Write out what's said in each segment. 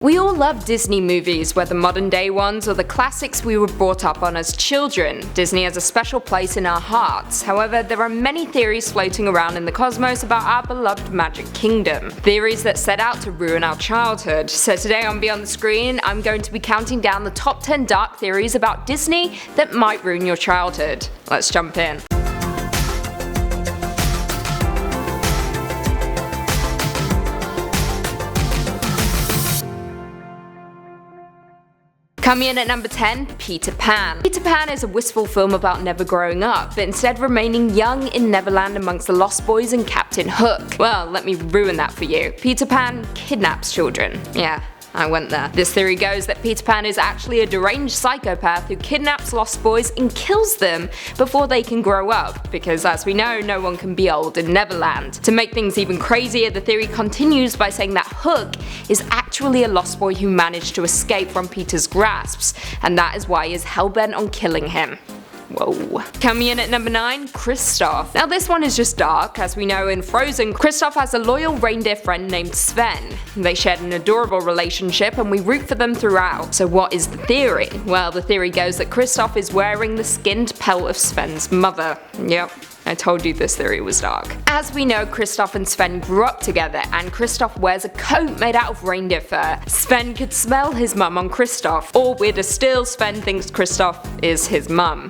We all love Disney movies, whether modern day ones or the classics we were brought up on as children. Disney has a special place in our hearts. However, there are many theories floating around in the cosmos about our beloved Magic Kingdom. Theories that set out to ruin our childhood. So today on Beyond the Screen, I'm going to be counting down the top 10 dark theories about Disney that might ruin your childhood. Let's jump in. Coming in at number 10, Peter Pan. Peter Pan is a wistful film about never growing up, but instead remaining young in Neverland amongst the Lost Boys and Captain Hook. Well, let me ruin that for you. Peter Pan kidnaps children. Yeah, I went there. This theory goes that Peter Pan is actually a deranged psychopath who kidnaps lost boys and kills them before they can grow up, because as we know, no one can be old in Neverland. To make things even crazier, the theory continues by saying that Hook is actually a lost boy who managed to escape from Peter's grasps, and that is why he is hellbent on killing him. Whoa. Coming in at number 9, KRISTOFF. Now this one is just dark. As we know in Frozen, KRISTOFF has a loyal reindeer friend named Sven. They shared an adorable relationship and we root for them throughout. So what is the theory? Well, the theory goes that KRISTOFF is wearing the skinned pelt of Sven's mother. Yep. I told you this theory was dark. As we know, KRISTOFF and Sven grew up together, and KRISTOFF wears a coat made out of reindeer fur. Sven could smell his mum on KRISTOFF, or weirder still, Sven thinks KRISTOFF is his mum.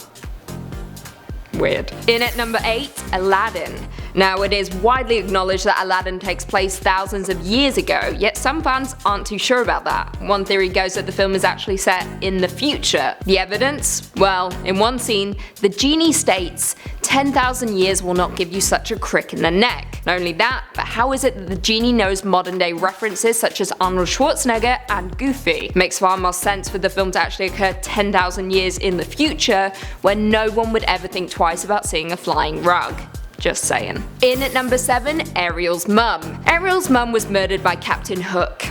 Weird. In at number 8, Aladdin. Now it is widely acknowledged that Aladdin takes place thousands of years ago, yet some fans aren't too sure about that. One theory goes that the film is actually set in the future. The evidence? Well, in one scene, the genie states, 10,000 years will not give you such a crick in the neck. Not only that, but how is it that the genie knows modern day references such as Arnold Schwarzenegger and Goofy? Makes far more sense for the film to actually occur 10,000 years in the future, when no one would ever think twice about seeing a flying rug. Just saying. In at number 7, Ariel's mum. Ariel's mum was murdered by Captain Hook.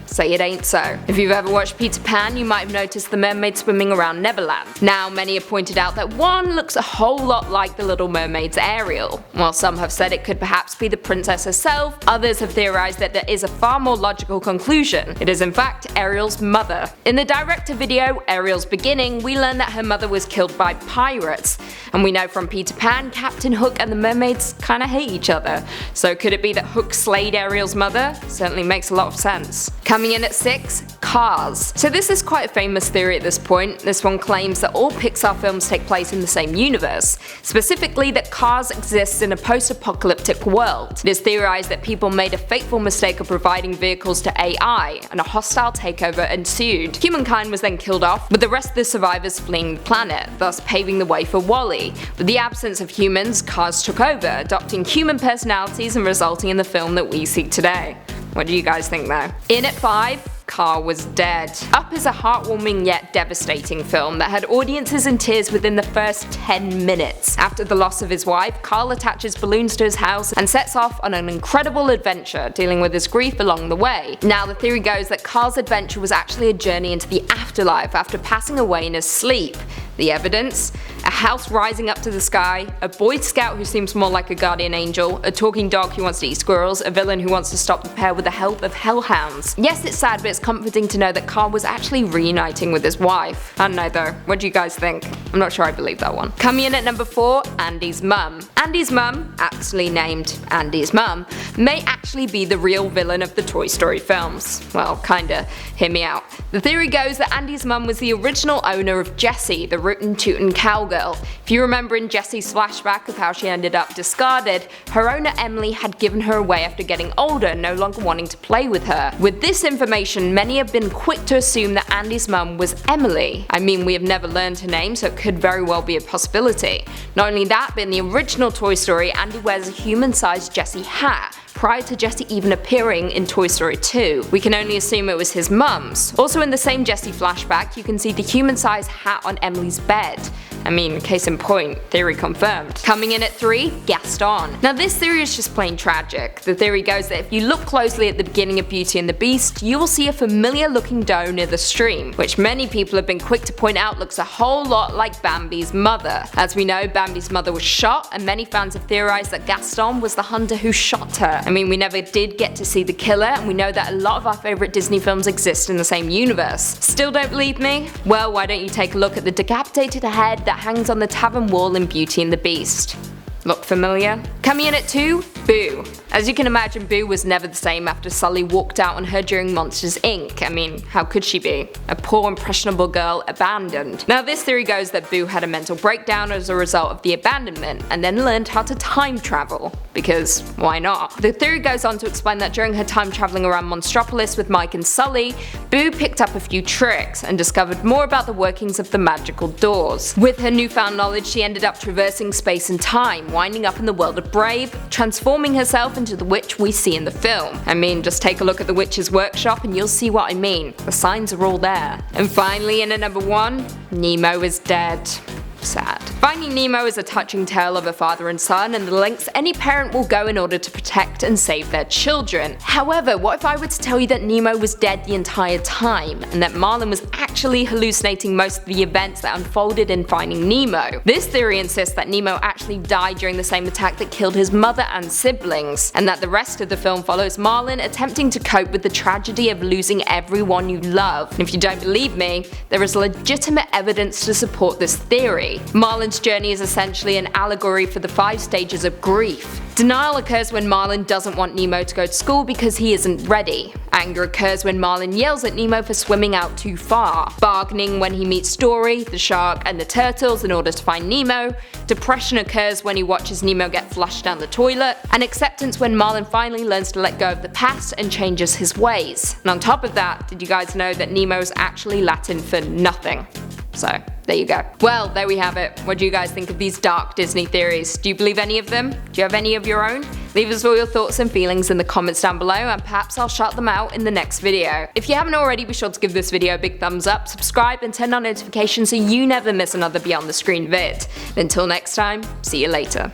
Say it ain't so. If you've ever watched Peter Pan, you might have noticed the mermaid swimming around Neverland. Now, many have pointed out that one looks a whole lot like the Little Mermaid's Ariel. While some have said it could perhaps be the princess herself, others have theorized that there is a far more logical conclusion. It is in fact Ariel's mother. In the direct-to-video Ariel's Beginning, we learn that her mother was killed by pirates. And we know from Peter Pan, Captain Hook and the mermaids kinda hate each other. So could it be that Hook slayed Ariel's mother? Certainly makes a lot of sense. Coming in at 6, Cars. So this is quite a famous theory at this point. This one claims that all Pixar films take place in the same universe. Specifically that Cars exists in a post-apocalyptic world. It is theorized that people made a fateful mistake of providing vehicles to AI, and a hostile takeover ensued. Humankind was then killed off, with the rest of the survivors fleeing the planet, thus paving the way for WALL-E. With the absence of humans, Cars took over, adopting human personalities and resulting in the film that we see today. What do you guys think though? In at 5, Car was dead. Up is a heartwarming yet devastating film that had audiences in tears within the first 10 minutes. After the loss of his wife, Carl attaches balloons to his house and sets off on an incredible adventure, dealing with his grief along the way. Now the theory goes that Carl's adventure was actually a journey into the afterlife after passing away in his sleep. The evidence? A house rising up to the sky, a Boy Scout who seems more like a guardian angel, a talking dog who wants to eat squirrels, a villain who wants to stop the pair with the help of hellhounds. Yes, it's sad, but it's comforting to know that Carl was actually reuniting with his wife. I don't know though, what do you guys think? I'm not sure I believe that one. Coming in at number 4, Andy's mum. Andy's mum, aptly named Andy's mum, may actually be the real villain of the Toy Story films. Well, kinda. Hear me out. The theory goes that Andy's mum was the original owner of Jessie, the rootin' tootin' cowgirl. If you remember in Jessie's flashback of how she ended up discarded, her owner Emily had given her away after getting older, no longer wanting to play with her. With this information, many have been quick to assume that Andy's mum was Emily. I mean, we have never learned her name, so it could very well be a possibility. Not only that, but in the original Toy Story, Andy wears a human-sized Jessie hat, prior to Jessie even appearing in Toy Story 2. We can only assume it was his mum's. Also in the same Jessie flashback, you can see the human-sized hat on Emily's bed. I mean, case in point, theory confirmed. Coming in at 3, Gaston. Now this theory is just plain tragic. The theory goes that if you look closely at the beginning of Beauty and the Beast, you will see a familiar looking doe near the stream, which many people have been quick to point out looks a whole lot like Bambi's mother. As we know, Bambi's mother was shot, and many fans have theorized that Gaston was the hunter who shot her. I mean, we never did get to see the killer, and we know that a lot of our favorite Disney films exist in the same universe. Still don't believe me? Well, why don't you take a look at the decapitated head that hangs on the tavern wall in Beauty and the Beast. Look familiar? Coming in at 2, Boo. As you can imagine, Boo was never the same after Sully walked out on her during Monsters Inc. I mean, how could she be? A poor impressionable girl abandoned. Now this theory goes that Boo had a mental breakdown as a result of the abandonment, and then learned how to time travel. Because why not? The theory goes on to explain that during her time traveling around Monstropolis with Mike and Sully, Boo picked up a few tricks and discovered more about the workings of the magical doors. With her newfound knowledge, she ended up traversing space and time, winding up in the world of Brave, transforming herself into the witch we see in the film. I mean, just take a look at the witch's workshop and you'll see what I mean. The signs are all there. And finally, in at number 1, Nemo is dead. Sad. Finding Nemo is a touching tale of a father and son and the lengths any parent will go in order to protect and save their children. However, what if I were to tell you that Nemo was dead the entire time, and that Marlin was actually hallucinating most of the events that unfolded in Finding Nemo? This theory insists that Nemo actually died during the same attack that killed his mother and siblings, and that the rest of the film follows Marlin attempting to cope with the tragedy of losing everyone you love. And if you don't believe me, there is legitimate evidence to support this theory. Marlin's journey is essentially an allegory for the 5 stages of grief. Denial occurs when Marlin doesn't want Nemo to go to school because he isn't ready. Anger occurs when Marlin yells at Nemo for swimming out too far. Bargaining when he meets Dory, the shark, and the turtles in order to find Nemo. Depression occurs when he watches Nemo get flushed down the toilet. And acceptance when Marlin finally learns to let go of the past and changes his ways. And on top of that, did you guys know that Nemo is actually Latin for nothing? So, there you go. Well, there we have it. What do you guys think of these dark Disney theories? Do you believe any of them? Do you have any of your own? Leave us all your thoughts and feelings in the comments down below, and perhaps I'll shout them out in the next video. If you haven't already, be sure to give this video a big thumbs up, subscribe, and turn on notifications so you never miss another Beyond the Screen vid. Until next time, see you later.